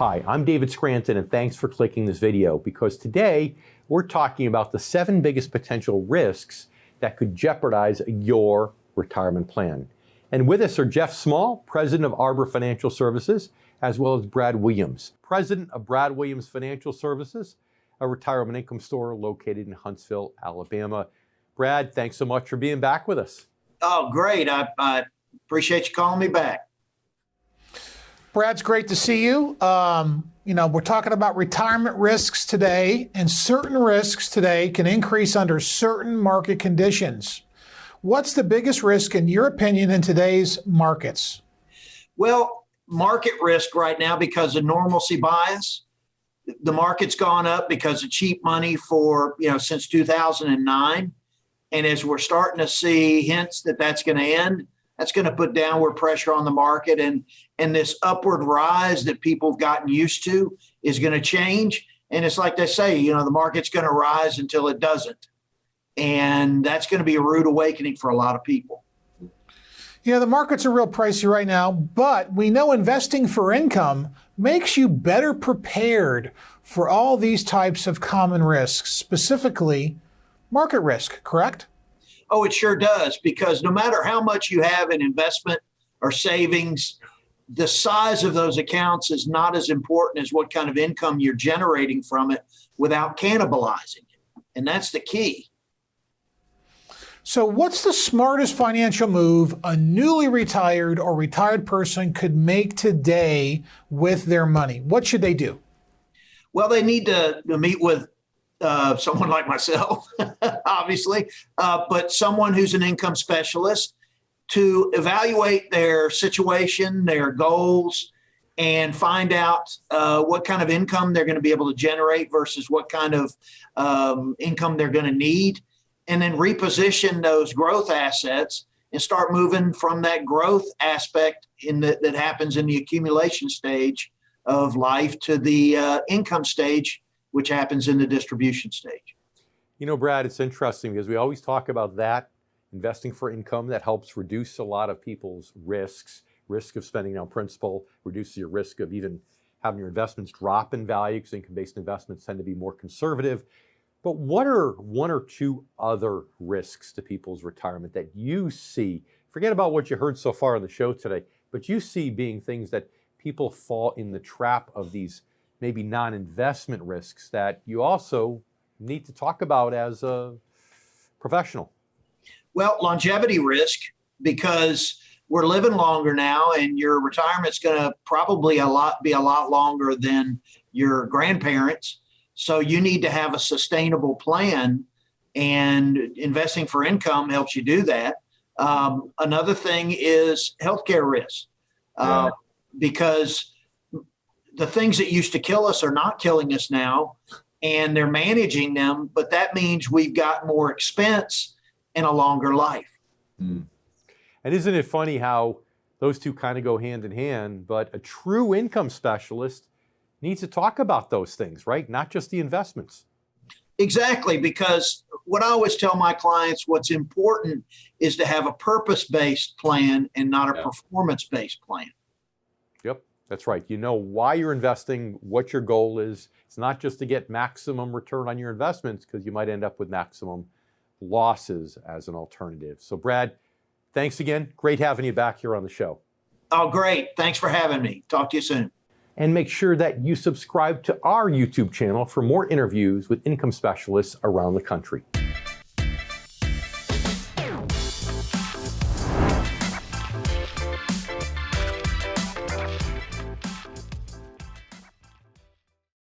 Hi, I'm David Scranton, and thanks for clicking this video, because today we're talking about the 7 biggest potential risks that could jeopardize your retirement plan. And with us are Jeff Small, President of Arbor Financial Services, as well as Brad Williams, President of Brad Williams Financial Services, a retirement income store located in Huntsville, Alabama. Brad, thanks so much for being back with us. Oh, great. I appreciate you calling me back. Brad, it's great to see you. We're talking about retirement risks today, and certain risks today can increase under certain market conditions. What's the biggest risk, in your opinion, in today's markets? Well, market risk right now because of normalcy bias. The market's gone up because of cheap money since 2009. And as we're starting to see hints that that's going to end, that's going to put downward pressure on the market. And this upward rise that people have gotten used to is going to change. And it's like they say, the market's going to rise until it doesn't. And that's going to be a rude awakening for a lot of people. Yeah, the markets are real pricey right now, but we know investing for income makes you better prepared for all these types of common risks, specifically market risk, correct? Oh, it sure does, because no matter how much you have in investment or savings, the size of those accounts is not as important as what kind of income you're generating from it without cannibalizing it. And that's the key. So what's the smartest financial move a newly retired or retired person could make today with their money? What should they do? Well, they need to meet with someone like myself, obviously, but someone who's an income specialist to evaluate their situation, their goals, and find out what kind of income they're going to be able to generate versus what kind of income they're going to need, and then reposition those growth assets and start moving from that growth aspect that happens in the accumulation stage of life to the income stage, which happens in the distribution stage. Brad, it's interesting because we always talk about that, investing for income that helps reduce a lot of people's risk of spending on principal, reduces your risk of even having your investments drop in value because income-based investments tend to be more conservative. But what are 1 or 2 other risks to people's retirement that you see? Forget about what you heard so far on the show today, but you see being things that people fall in the trap of, these maybe non-investment risks that you also need to talk about as a professional. Well, longevity risk, because we're living longer now and your retirement's going to probably be a lot longer than your grandparents. So you need to have a sustainable plan, and investing for income helps you do that. Another thing is healthcare risk, because the things that used to kill us are not killing us now, and they're managing them, but that means we've got more expense and a longer life. Mm. And isn't it funny how those two kind of go hand in hand, but a true income specialist needs to talk about those things, right? Not just the investments. Exactly, because what I always tell my clients, what's important is to have a purpose-based plan and not a performance-based plan. Yep, that's right. You know why you're investing, what your goal is. It's not just to get maximum return on your investments, because you might end up with maximum losses as an alternative. So Brad, thanks again. Great having you back here on the show. Oh, great. Thanks for having me. Talk to you soon. And make sure that you subscribe to our YouTube channel for more interviews with income specialists around the country.